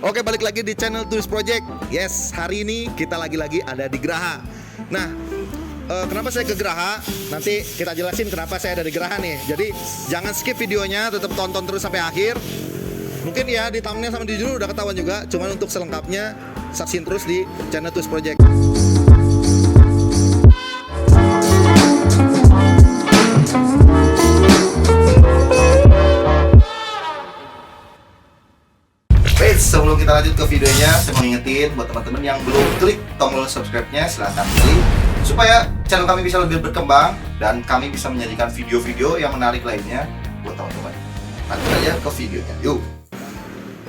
Oke, balik lagi di channel Twist Project. Yes, hari ini kita lagi-lagi ada di Geraha. Nah, kenapa saya ke Geraha? Nanti kita jelasin kenapa saya ada di Geraha nih. Jadi jangan skip videonya, tetap tonton terus sampai akhir. Mungkin ya di thumbnail sama di judul udah ketahuan juga. Cuman untuk selengkapnya saksiin terus di channel Twist Project. Sebelum kita lanjut ke videonya, saya mau ngingetin buat teman-teman yang belum klik tombol subscribe-nya, silahkan klik supaya channel kami bisa lebih berkembang dan kami bisa menyajikan video-video yang menarik lainnya buat teman-teman. Lanjut aja ke videonya, yuk.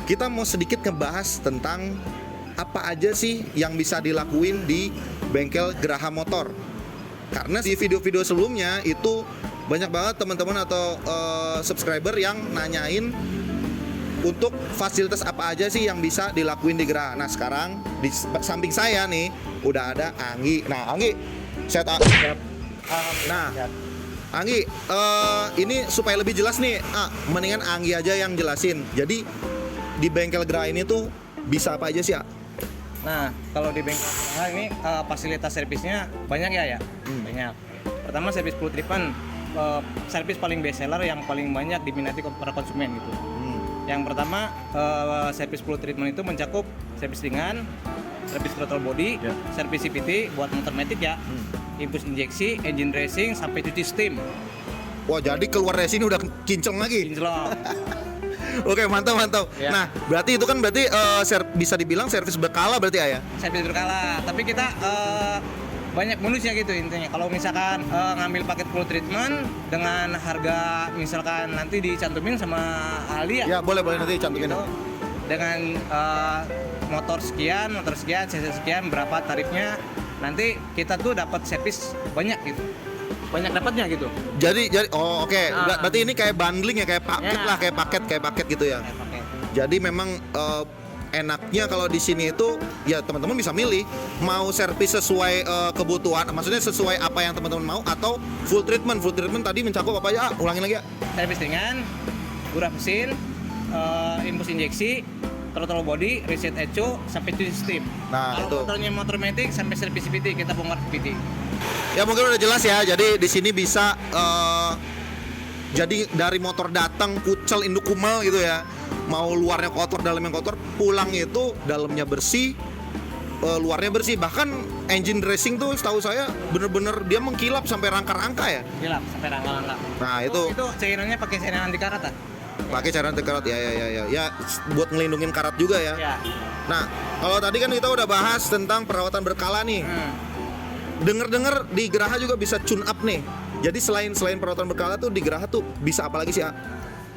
Kita mau sedikit ngebahas tentang apa aja sih yang bisa dilakuin di bengkel Geraha Motor. Karena di video-video sebelumnya itu banyak banget teman-teman atau subscriber yang nanyain untuk fasilitas apa aja sih yang bisa dilakuin di Geraha. Nah, sekarang di samping saya nih udah ada Anggi. Nah, Anggi, set up. Nah, Anggi, ini supaya lebih jelas nih, mendingan Anggi aja yang jelasin. Jadi di bengkel Geraha ini tuh bisa apa aja sih, Nah, kalau di bengkel Geraha ini fasilitas servisnya banyak ya. Banyak. Pertama, servis full treatment, servis paling best seller yang paling banyak diminati para konsumen gitu. Yang pertama, servis full treatment itu mencakup servis ringan, servis throttle body, servis CVT buat motor matic ya, infus injeksi, engine racing, sampai cuci steam. Wah, jadi keluar dari sini udah kinclong lagi. Kinclong. Oke, mantap. Ya. Nah, berarti itu kan bisa dibilang servis berkala berarti ya? Servis berkala, tapi kita banyak bonusnya gitu intinya. Kalau misalkan ngambil paket full treatment dengan harga misalkan nanti dicantumin sama ahli Ya, boleh nanti cantumin. gitu, dengan motor sekian, cc sekian, berapa tarifnya, nanti kita tuh dapat servis banyak gitu, banyak dapatnya gitu. Jadi oke. Berarti ini kayak bundling ya, kayak paket Ya. lah, kayak paket gitu ya. Kayak paket. Jadi memang enaknya kalau di sini itu ya teman-teman bisa milih mau servis sesuai kebutuhan, maksudnya sesuai apa yang teman-teman mau, atau full treatment. Full treatment tadi mencakup apa aja? Ulangin lagi ya. Servis ringan, gurah mesin, infus injeksi, throttle body, reset echo, sampai cuci steam. Nah, Kalau itu. motornya motor matic sampai servis CVT, kita bongkar CVT. Ya mungkin udah jelas ya. Jadi di sini bisa jadi dari motor datang kucel induk kumal gitu ya. Mau luarnya kotor, dalamnya kotor, pulang itu dalamnya bersih, luarnya bersih. Bahkan engine racing tuh setahu saya bener-bener dia mengkilap sampai rangka-rangka ya. Gila, sampai rangka-rangka. Nah, itu Itu cairannya pakai cairan anti karat pakai cairan anti karat ya buat ngelindungin karat juga ya. Ya. Nah, kalau tadi kan kita udah bahas tentang perawatan berkala nih. Dengar-dengar di Geraha juga bisa tune up nih. Jadi selain perawatan berkala tuh di Geraha tuh bisa apa lagi sih,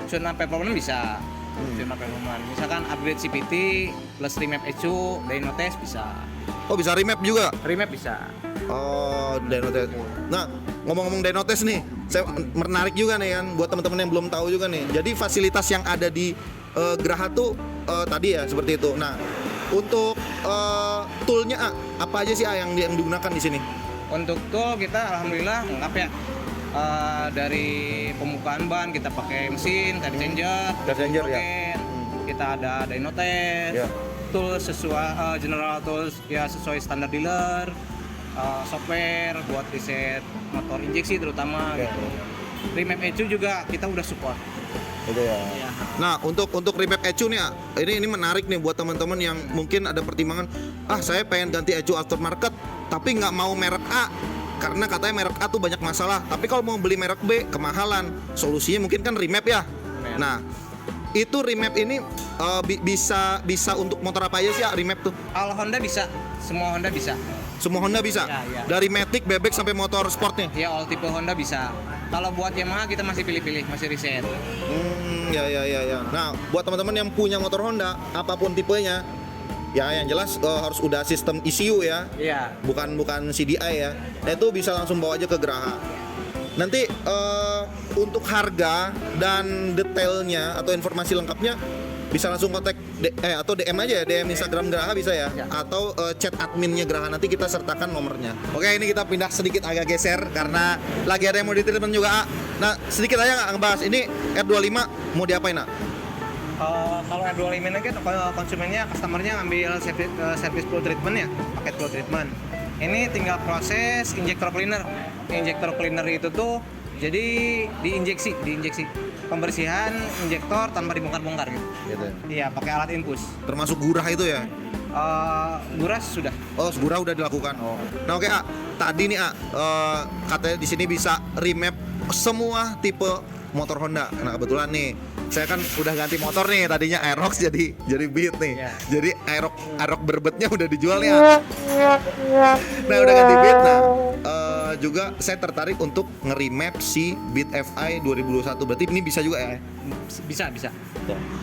Tune up performance bisa. Tune up performance. Misalkan upgrade CVT plus remap ECU, dyno test bisa. Oh, bisa remap juga. Remap bisa. Oh, dyno test. Nah, ngomong-ngomong dyno test nih, saya menarik juga nih kan buat teman-teman yang belum tahu juga nih. Jadi fasilitas yang ada di Geraha tuh tadi ya seperti itu. Nah, untuk toolnya apa aja sih yang digunakan di sini? Untuk tool kita alhamdulillah lengkap ya. Dari pembukaan ban kita pakai mesin, tire changer, ya. Kita ada dyno test, Ya. tools sesuai general tools ya sesuai standar dealer, software buat reset motor injeksi terutama gitu. Remap ECU juga kita udah support. Gitu ya. Ya. Nah, untuk remap ECU nih, ini menarik nih buat teman-teman yang mungkin ada pertimbangan, saya pengen ganti ECU aftermarket tapi nggak mau merek A karena katanya merek A tuh banyak masalah. Tapi kalau mau beli merek B kemahalan. Solusinya mungkin kan remap ya. Nah, itu remap ini bisa untuk motor apa aja sih remap tuh? All Honda bisa, semua Honda bisa. Semua Honda bisa? Ya. Dari Matic, Bebek sampai motor sportnya? Ya all tipe Honda bisa. Kalau buat Yamaha kita masih pilih-pilih, masih riset. Ya. Nah, buat teman-teman yang punya motor Honda, apapun tipenya, ya yang jelas harus udah sistem ECU ya. Iya. Bukan CDI ya. Nah, itu bisa langsung bawa aja ke Geraha. Nanti untuk harga dan detailnya atau informasi lengkapnya bisa langsung kontak atau DM aja ya, DM Instagram Geraha bisa ya, atau chat adminnya Geraha, nanti kita sertakan nomornya. Oke, ini kita pindah sedikit, agak geser karena lagi ada yang mau di treatment juga. Nah, sedikit aja nggak ngebahas ini R25 mau diapain, Kalau R25 ini kan konsumennya, customernya ambil service flow treatment ya, paket flow treatment. Ini tinggal proses injektor cleaner. Injektor cleaner itu tuh jadi diinjeksi pembersihan injektor tanpa dibongkar-bongkar gitu. Gitu. Iya, pakai alat infus. Termasuk gurah itu ya? Guras sudah. Oh, gurah udah dilakukan. Oh. Nah, oke, A. Tadi nih, A, katanya di sini bisa remap semua tipe motor Honda. Nah, kebetulan nih saya kan udah ganti motor nih, tadinya Aerox jadi Beat nih. Yeah. Jadi Aerox berbetnya udah dijual nih. Nah, udah ganti Beat. Nah, juga saya tertarik untuk nge-remap si Beat FI 2021. Berarti ini bisa juga ya? Bisa.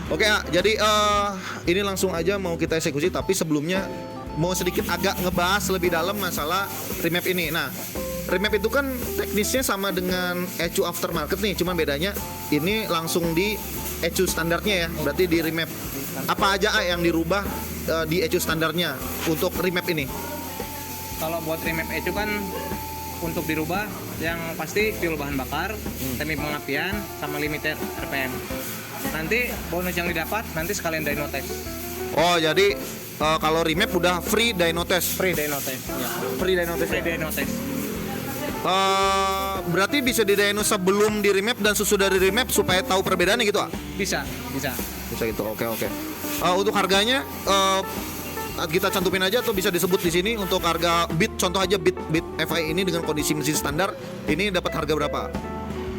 Oke, jadi ini langsung aja mau kita eksekusi, tapi sebelumnya mau sedikit agak ngebahas lebih dalam masalah remap ini. Nah, remap itu kan teknisnya sama dengan ECU aftermarket nih, cuma bedanya ini langsung di ECU standarnya ya, berarti di remap. Apa aja yang dirubah di ECU standarnya untuk remap ini? Kalau buat remap ECU kan untuk dirubah yang pasti fuel bahan bakar, teknik pengapian, sama limiter RPM. Nanti bonus yang didapat nanti sekalian dyno test. Oh, jadi kalau remap udah free dyno test. Free dyno test. Ya. Free dyno test. Free dyno test. Berarti bisa di dyno sebelum di remap dan sesudah di remap supaya tahu perbedaannya gitu, ah? Bisa. Bisa gitu. Oke. Untuk harganya kita cantumin aja atau bisa disebut di sini untuk harga Beat, contoh aja Beat FI ini dengan kondisi mesin standar ini dapat harga berapa?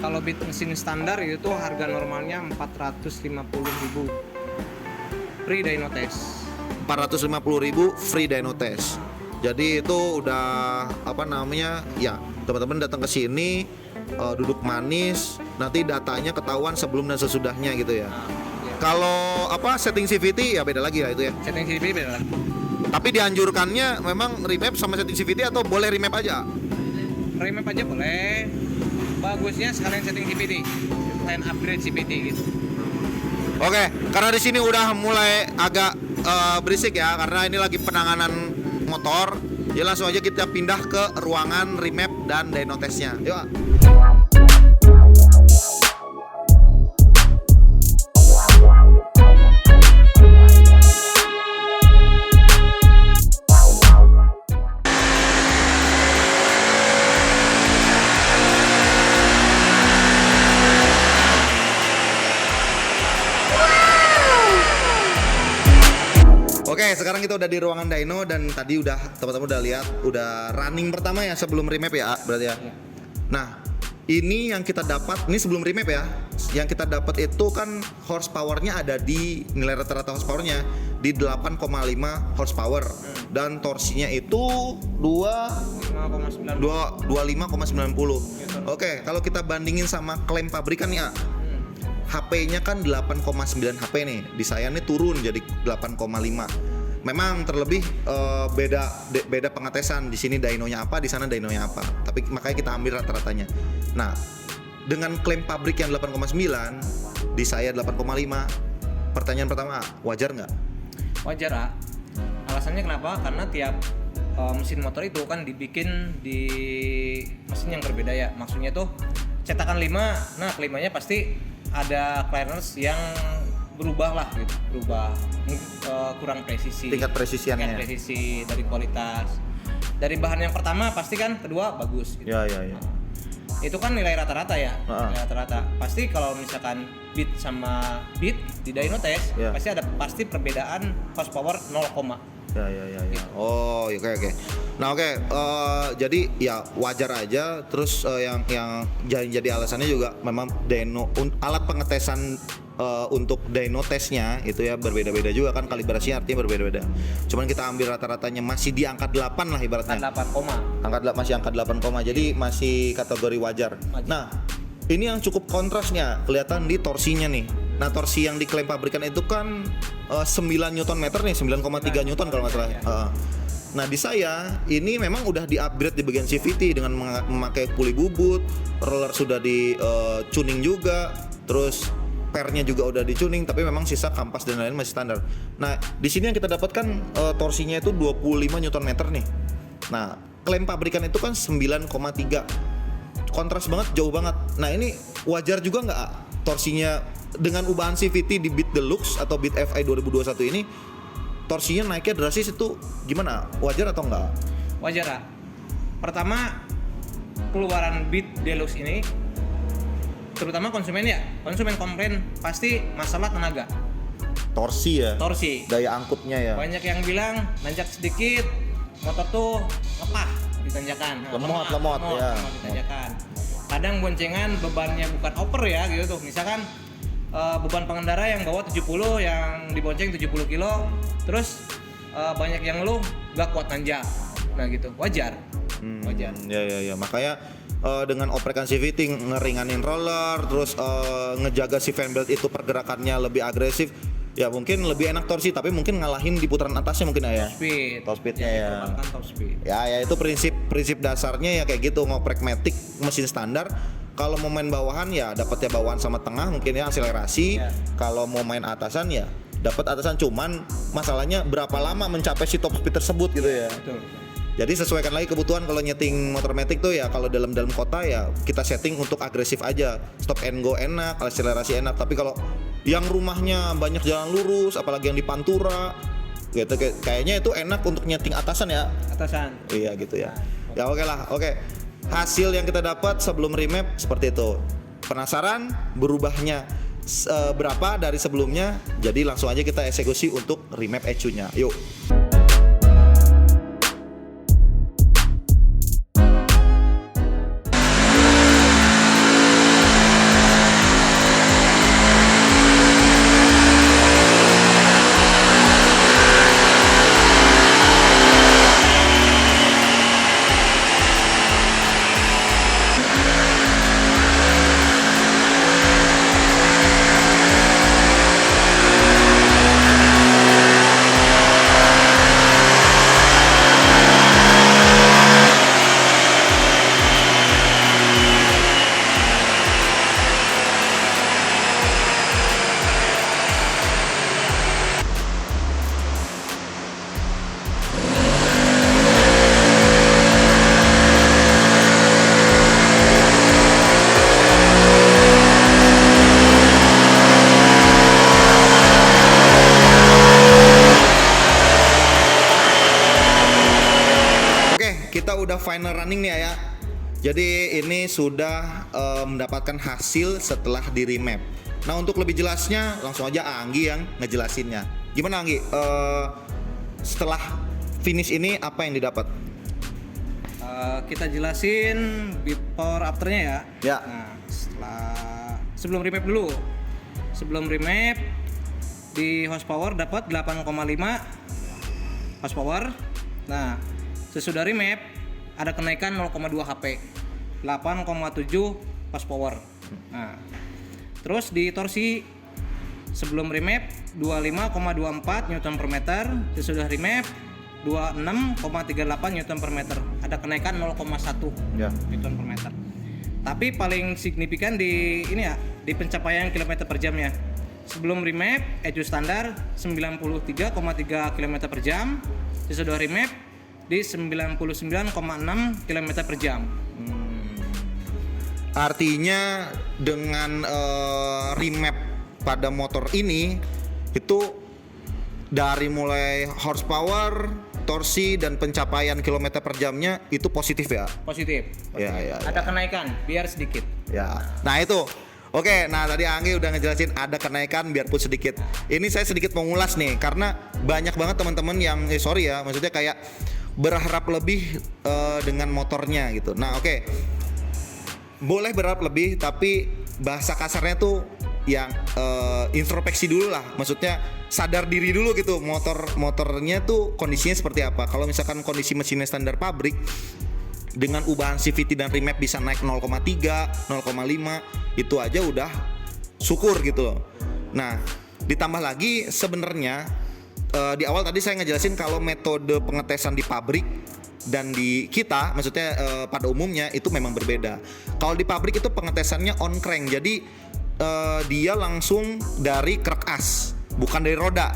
Kalau Beat mesin standar itu harga normalnya 450.000 free dyno test. 450.000 free dyno test. Jadi itu udah ya teman-teman datang ke sini duduk manis, nanti datanya ketahuan sebelum dan sesudahnya gitu ya. Kalau setting CVT ya beda lagi ya itu ya. Setting CVT beda lagi. Tapi dianjurkannya memang remap sama setting CVT atau boleh remap aja? Remap aja boleh. Bagusnya sekalian setting CVT, sekalian upgrade CVT gitu. Oke, karena di sini udah mulai agak berisik ya, karena ini lagi penanganan motor. Ya langsung aja kita pindah ke ruangan remap dan dyno testnya. Yuk. Oke, sekarang kita udah di ruangan dyno dan tadi udah teman-teman udah lihat udah running pertama ya sebelum remap ya, berarti ya. Nah, ini yang kita dapat, ini sebelum remap ya. Yang kita dapat itu kan horsepower-nya ada di nilai rata-rata horsepower-nya di 8,5 horsepower dan torsinya itu 25,90. Oke, kalau kita bandingin sama klaim pabrikan ya. HP-nya kan 8,9 HP nih, di saya nih turun jadi 8,5. Memang terlebih beda pengetesan, di sini dynonya apa, di sana dynonya apa. Tapi makanya kita ambil rata-ratanya. Nah, dengan klaim pabrik yang 8,9, di saya 8,5. Pertanyaan pertama, wajar nggak? Wajar, ah. Alasannya kenapa? Karena tiap mesin motor itu kan dibikin di mesin yang berbeda ya. Maksudnya tuh cetakan 5, nah kelimanya pasti ada clearance yang berubah lah gitu, kurang presisi, tingkat presisiannya, presisi dari kualitas dari bahan yang pertama pasti kan, kedua bagus gitu. Ya. Itu kan nilai rata-rata ya. Nilai rata-rata pasti kalau misalkan Beat sama Beat di dyno test pasti perbedaan horsepower 0, Ya. Oh, oke. Nah, oke. Jadi ya wajar aja. Terus yang jadi alasannya juga memang dyno alat pengetesan untuk dyno testnya itu ya berbeda-beda juga kan, kalibrasinya artinya berbeda-beda. Cuman kita ambil rata-ratanya masih di angka 8 lah ibaratnya. Masih angka 8, jadi masih kategori wajar. Nah, ini yang cukup kontrasnya kelihatan di torsinya nih. Nah, torsi yang diklaim pabrikan itu kan 9 Nm nih, 9,3 Newton kalau nggak salah. Nah, di saya ini memang udah di-upgrade di bagian CVT dengan memakai puli bubut, roller sudah di tuning juga, terus pernya juga udah di-tuning, tapi memang sisa kampas dan lain-lain masih standar. Nah, di sini yang kita dapatkan torsinya itu 25 Nm nih. Nah, klaim pabrikan itu kan 9,3. Kontras banget, jauh banget. Nah, ini wajar juga nggak torsinya dengan ubahan CVT di Beat Deluxe atau Beat FI 2021 ini torsinya naiknya drastis itu gimana? Wajar atau enggak? Wajar lah. Pertama, keluaran Beat Deluxe ini terutama konsumen komplain pasti masalah tenaga, Torsi ya. torsi. Daya angkutnya ya. Banyak yang bilang nanjak sedikit motor tuh ngepah di tanjakan. Lemot, ya. Di tanjakan. Kadang boncengan bebannya bukan oper ya gitu tuh. Misalkan beban pengendara yang bawa 70, yang dibonceng 70 kilo, terus banyak yang ngeluh nggak kuat nanjak. Nah gitu, wajar. Wajar. Ya. Makanya dengan operasi CVT ngeringanin roller, terus ngejaga si fan belt itu pergerakannya lebih agresif. Ya mungkin lebih enak torsi, tapi mungkin ngalahin di putaran atasnya mungkin ya. Top speednya ya. Top speed. Ya itu prinsip dasarnya ya kayak gitu, ngoprek matic mesin standar. Kalau mau main bawahan ya dapatnya bawahan sama tengah mungkin ya akselerasi. Ya. Kalau mau main atasan ya dapat atasan, cuman masalahnya berapa lama mencapai si top speed tersebut gitu ya. Betul. Jadi sesuaikan lagi kebutuhan. Kalau nyeting motor matic tuh ya kalau dalam kota ya kita setting untuk agresif aja. Stop and go enak, akselerasi enak. Tapi kalau yang rumahnya banyak jalan lurus, apalagi yang di Pantura, gitu kayaknya itu enak untuk nyeting atasan ya. Atasan. Iya gitu ya. Ya oke lah, oke. Hasil yang kita dapat sebelum remap seperti itu. Penasaran berubahnya berapa dari sebelumnya? Jadi langsung aja kita eksekusi untuk remap ECU-nya. Yuk. Kita udah final running nih ya. Jadi ini sudah mendapatkan hasil setelah di remap. Nah untuk lebih jelasnya langsung aja Anggi yang ngejelasinnya. Gimana Anggi? Setelah finish ini apa yang didapat? Kita jelasin before afternya ya. Ya. Nah, sebelum remap dulu. Sebelum remap di horsepower dapat 8,5 horsepower. Nah, sesudah remap ada kenaikan 0,2 HP, 8,7 horsepower. Nah, terus di torsi sebelum remap 25,24 Nm/m, sesudah remap 26,38 Nm/m. Ada kenaikan 0,1 Ya. Nm/m. Tapi paling signifikan di ini ya, di pencapaian kilometer per jamnya. Sebelum remap ECU standar 93,3 km/jam, sesudah remap di 99,6 km per jam. Artinya dengan remap pada motor ini itu dari mulai horsepower, torsi dan pencapaian kilometer per jamnya itu positif ya. Positif. Ya. Ada kenaikan biar sedikit. Ya. Nah itu. Oke, nah tadi Anggi udah ngejelasin ada kenaikan biarpun sedikit. Ini saya sedikit mengulas nih karena banyak banget teman-teman yang maksudnya kayak berharap lebih dengan motornya gitu. Nah, oke. Boleh berharap lebih tapi bahasa kasarnya tuh yang introspeksi dulu lah. Maksudnya sadar diri dulu gitu. Motornya tuh kondisinya seperti apa. Kalau misalkan kondisi mesinnya standar pabrik dengan ubahan CVT dan remap bisa naik 0,3, 0,5 itu aja udah syukur gitu loh. Nah, ditambah lagi sebenarnya di awal tadi saya ngejelasin kalau metode pengetesan di pabrik dan di kita, maksudnya pada umumnya itu memang berbeda. Kalau di pabrik itu pengetesannya on crank, jadi dia langsung dari krek as, bukan dari roda.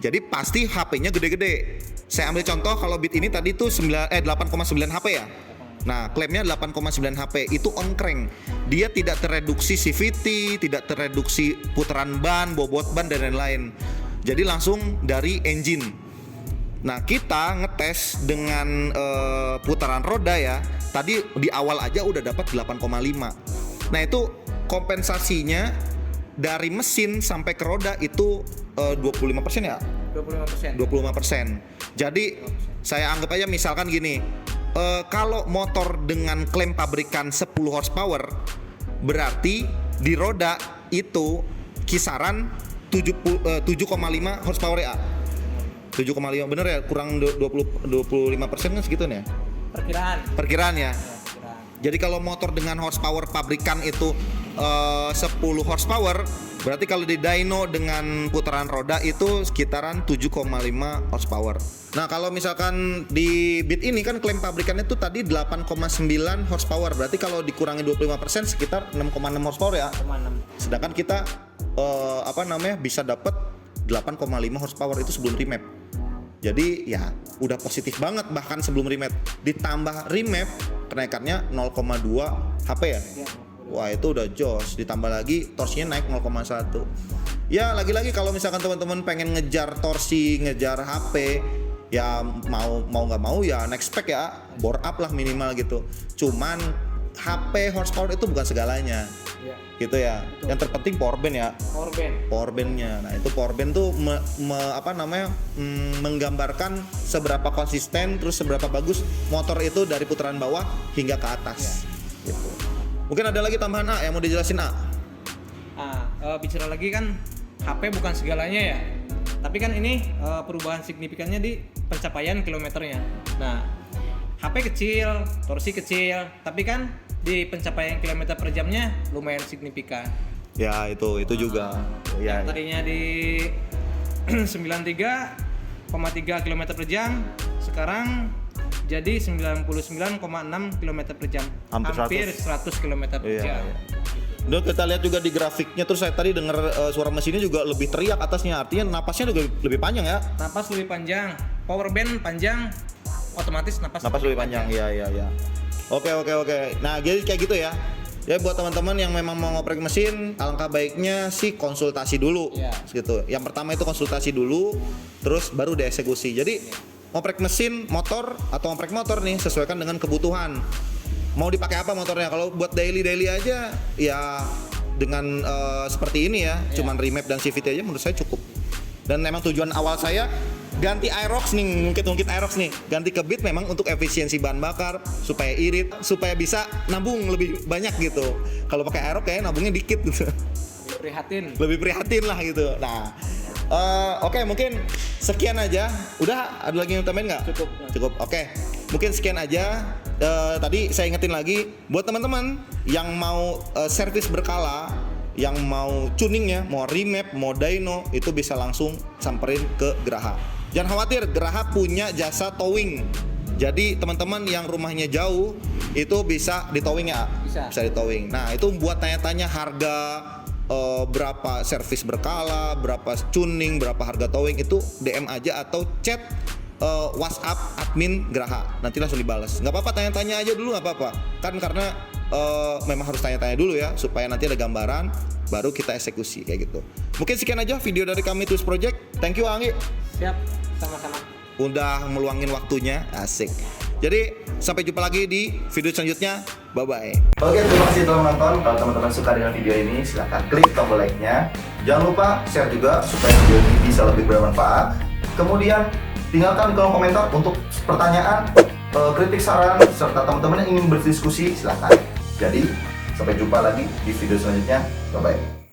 Jadi pasti HP-nya gede-gede. Saya ambil contoh kalau Beat ini tadi tuh 8,9 HP ya. Nah, klaimnya 8,9 HP itu on crank. Dia tidak tereduksi CVT, tidak tereduksi putaran ban, bobot ban dan lain-lain. Jadi langsung dari engine. Nah, kita ngetes dengan putaran roda ya. Tadi di awal aja udah dapat 8,5. Nah, itu kompensasinya dari mesin sampai ke roda itu 25% ya? 25%. 25%. Jadi saya anggap aja misalkan gini, kalau motor dengan klaim pabrikan 10 horsepower, berarti di roda itu kisaran 7,5 horsepower ya. 7,5 bener ya, kurang 25% kan segitu nih ya? Perkiraan ya. Jadi kalau motor dengan horsepower pabrikan itu 10 horsepower, berarti kalau di dyno dengan putaran roda itu sekitaran 7,5 horsepower. Nah, kalau misalkan di Beat ini kan klaim pabrikannya itu tadi 8,9 horsepower. Berarti kalau dikurangi 25% sekitar 6,6 horsepower ya. 6,6. Sedangkan kita bisa dapat 8,5 horsepower itu sebelum remap. Jadi ya udah positif banget bahkan sebelum remap. Ditambah remap kenaikannya 0,2 HP ya. Wah, itu udah jos. Ditambah lagi torsinya naik 0,1. Ya lagi-lagi kalau misalkan teman-teman pengen ngejar torsi, ngejar HP, ya mau nggak mau ya next spec ya, bore up lah minimal gitu. Cuman HP horsepower itu bukan segalanya. Gitu ya. Betul. Yang terpenting power band ya. Power bandnya. Nah, itu power band tuh menggambarkan seberapa konsisten, terus seberapa bagus motor itu dari putaran bawah hingga ke atas. Gitu. Mungkin ada lagi tambahan A yang mau dijelasin A. Bicara lagi kan HP bukan segalanya ya. Tapi kan ini perubahan signifikannya di pencapaian kilometernya. Nah, HP kecil, torsi kecil, tapi kan di pencapaian kilometer per jamnya lumayan signifikan. Ya, itu juga. Ya. Tadinya di 93,3 km per jam, sekarang jadi 99,6 km per jam. Hampir 100 km per jam. Iya. Dan kita lihat juga di grafiknya, terus saya tadi dengar suara mesinnya juga lebih teriak atasnya, artinya napasnya juga lebih panjang ya. Napas lebih panjang, power band panjang, otomatis napas lebih panjang. Iya. Oke. Nah, jadi kayak gitu ya. Ya buat teman-teman yang memang mau ngoprek mesin, alangkah baiknya sih konsultasi dulu. Gitu. Yang pertama itu konsultasi dulu, terus baru dieksekusi. Jadi ngoprek mesin motor atau ngoprek motor nih sesuaikan dengan kebutuhan. Mau dipakai apa motornya? Kalau buat daily aja ya dengan seperti ini ya, cuman remap dan CVT aja menurut saya cukup. Dan memang tujuan awal saya ganti Aerox nih, ngungkit Aerox nih, ganti ke Beat memang untuk efisiensi bahan bakar, supaya irit, supaya bisa nabung lebih banyak gitu. Kalau pakai Aerox kayak nabungnya dikit gitu. Lebih prihatin lah gitu. Nah, oke, mungkin sekian aja. Udah, ada lagi yang tambahin nggak? Cukup. Oke. Mungkin sekian aja. Tadi saya ingetin lagi buat teman-teman yang mau servis berkala, yang mau tuning ya, mau remap, mau dyno, itu bisa langsung samperin ke Graha. Jangan khawatir, Graha punya jasa towing. Jadi teman-teman yang rumahnya jauh itu bisa ditowing ya? Bisa ditowing. Nah, itu buat tanya-tanya harga, berapa servis berkala, berapa tuning, berapa harga towing, itu DM aja atau chat WhatsApp admin Graha, nanti langsung dibalas. Nggak apa-apa, tanya-tanya aja dulu, nggak apa-apa. Kan karena memang harus tanya-tanya dulu ya, supaya nanti ada gambaran, baru kita eksekusi kayak gitu. Mungkin sekian aja video dari kami Tools Project. Thank you Anggi. Siap, sama-sama. Udah meluangin waktunya, asik. Jadi sampai jumpa lagi di video selanjutnya. Bye-bye. Oke, terima kasih telah menonton. Kalau teman-teman suka dengan video ini, silahkan klik tombol like-nya. Jangan lupa share juga supaya video ini bisa lebih bermanfaat. Kemudian tinggalkan di kolom komentar untuk pertanyaan, kritik, saran, serta teman-teman yang ingin berdiskusi, silahkan. Jadi, sampai jumpa lagi di video selanjutnya. Bye-bye.